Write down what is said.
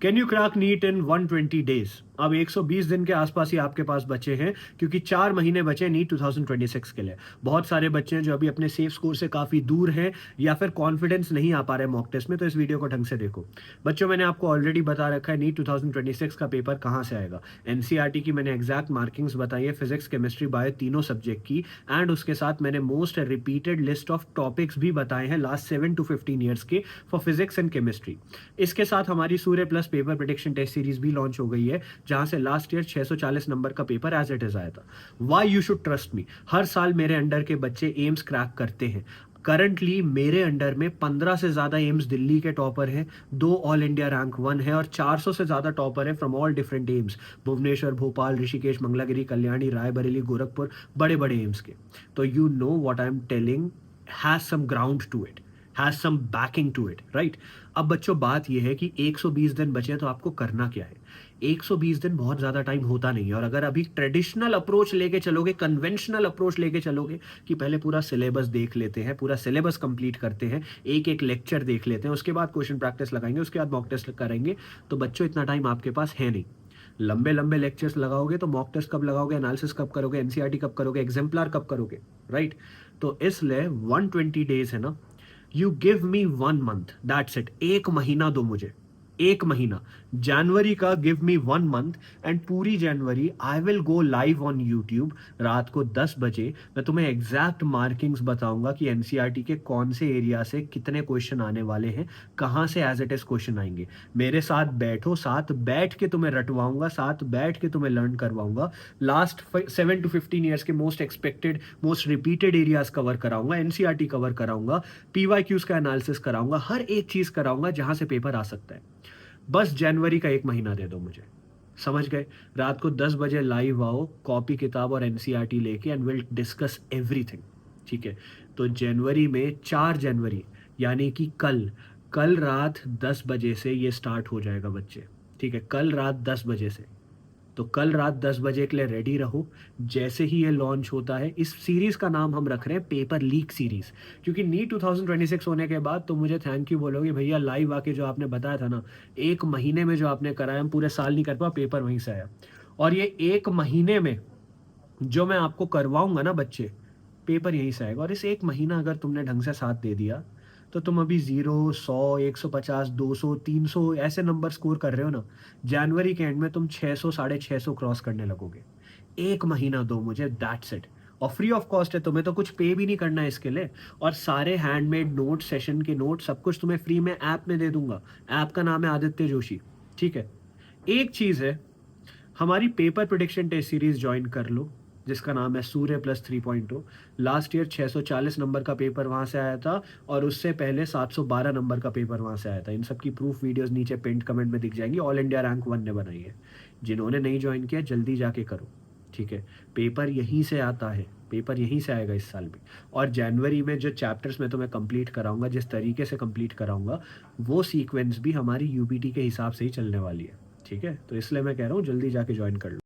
Can you crack NEET in 120 days? अब 120 दिन के आसपास ही आपके पास बचे हैं, क्योंकि 4 महीने बचे नीट 2026 के लिए। बहुत सारे बच्चे हैं जो अभी अपने सेफ स्कोर से काफ़ी दूर हैं या फिर कॉन्फिडेंस नहीं आ पा रहे मॉक टेस्ट में, तो इस वीडियो को ढंग से देखो। बच्चों, मैंने आपको ऑलरेडी बता रखा है नीट 2026 का पेपर कहाँ से आएगा। एनसीईआरटी की मैंने एग्जैक्ट मार्किंग्स बताई है, फिजिक्स, केमिस्ट्री, बायो तीनों सब्जेक्ट की, एंड उसके साथ मैंने most repeated list of topics भी बताए हैं लास्ट 7 to 15 ईयर्स के फॉर फिजिक्स एंड केमिस्ट्री। इसके साथ हमारी Surya plus paper prediction test series भी लॉन्च हो गई है, जहां से लास्ट ईयर 640 नंबर का पेपर एज इट इज आया था। Why you should trust me? हर साल मेरे अंडर के बच्चे एम्स क्रैक करते हैं। करंटली मेरे अंडर में 15 से ज्यादा एम्स दिल्ली के टॉपर हैं, 2 ऑल इंडिया रैंक 1 है और 400 से ज्यादा टॉपर है from all different AIIMS, Bhubaneswar, Bhopal, Rishikesh, Mangalagiri, Kalyani, Raebareli, Gorakhpur, बड़े बड़े एम्स के। तो you know what I am telling has some ground to it, has some backing to it, right? अब बच्चों, बात यह है कि 120 दिन बचे, तो आपको करना क्या है? 120 दिन बहुत ज्यादा टाइम होता नहीं है, और अगर अभी ट्रेडिशनल अप्रोच लेके चलोगे, कन्वेंशनल अप्रोच लेके चलोगे कि पहले पूरा सिलेबस देख लेते हैं, पूरा सिलेबस कंप्लीट करते हैं, एक एक लेक्चर देख लेते हैं, उसके बाद क्वेश्चन प्रैक्टिस लगाएंगे, उसके बाद मॉक टेस्ट करेंगे, तो बच्चों इतना टाइम आपके पास है नहीं। लंबे लंबे लेक्चर्स लगाओगे तो मॉक टेस्ट कब लगाओगे, एनालिसिस कब करोगे, एनसीईआरटी कब करोगे, एग्जाम्पलर कब करोगे, राइट? तो इसलिए 120 डेज है ना, you give me 1 month, that's it. एक महीना दो मुझे, एक महीना। जनवरी का गिव मी 1 मंथ, एंड पूरी जनवरी I will go live on YouTube रात को 10 बजे। मैं तुम्हें एग्जैक्ट मार्किंग्स बताऊंगा कि एनसीईआरटी के कौन से एरिया से कितने क्वेश्चन आने वाले हैं, कहां से एज इट इज क्वेश्चन आएंगे। मेरे साथ बैठो, साथ बैठ के तुम्हें रटवाऊंगा, साथ बैठ के तुम्हें लर्न करवाऊंगा। लास्ट 7 to 15 ईयर्स के most expected, most repeated areas cover कराऊंगा, एनसीईआरटी कवर कराऊंगा, पीवाईक्यूज का एनालिसिस कराऊंगा, हर एक चीज कराऊंगा जहां से पेपर आ सकता है। बस जनवरी का एक महीना दे दो मुझे, समझ गए? रात को 10 बजे लाइव आओ, कॉपी किताब और एनसीईआरटी लेके, एंड विल डिस्कस एवरीथिंग, ठीक है? तो जनवरी में 4 जनवरी, यानी कि कल, कल रात 10 बजे से ये स्टार्ट हो जाएगा बच्चे, ठीक है? कल रात 10 बजे से। तो कल रात 10 बजे के लिए रेडी रहो। जैसे ही ये लॉन्च होता है, इस सीरीज का नाम हम रख रहे हैं पेपर लीक सीरीज, क्योंकि नीट 2026 होने के बाद तो मुझे थैंक यू बोलोगे, भैया लाइव आके जो आपने बताया था ना, एक महीने में जो आपने कराया, हम पूरे साल नहीं कर पाए, पेपर वहीं से आया। और ये एक महीने में जो मैं आपको करवाऊंगा ना बच्चे, पेपर यहीं से आएगा। और इस एक महीना अगर तुमने ढंग से साथ दे दिया, तो तुम अभी 0, 100, 150, 200, 300 ऐसे नंबर स्कोर कर रहे हो ना, जनवरी के एंड में तुम 600, 650 क्रॉस करने लगोगे। एक महीना दो मुझे, दैट्स इट। और फ्री ऑफ कॉस्ट है, तुम्हें तो कुछ पे भी नहीं करना है इसके लिए। और सारे हैंडमेड नोट, सेशन के नोट, सब कुछ तुम्हें फ्री में ऐप में दे दूंगा। ऐप का नाम है आदित्य जोशी, ठीक है? एक चीज है, हमारी paper prediction test series join कर लो, जिसका नाम है Surya plus 3.0। Last year 640 number का पेपर वहां से आया था, और उससे पहले 712 नंबर का पेपर वहां से आया था। इन सब की प्रूफ वीडियोस नीचे पिंड कमेंट में दिख जाएंगी, ऑल इंडिया रैंक 1 ने बनाई है। जिन्होंने नहीं ज्वाइन किया, जल्दी जाके करो, ठीक है? पेपर यहीं से आता है, पेपर यहीं से आएगा इस साल भी। और जनवरी में जो चैप्टर्स मैं तुम्हें कंप्लीट कराऊंगा, जिस तरीके से कंप्लीट कराऊंगा, वो सीक्वेंस भी हमारी यूपीटी के हिसाब से ही चलने वाली है, ठीक है? तो इसलिए मैं कह रहा हूँ जल्दी जाके ज्वाइन कर लो।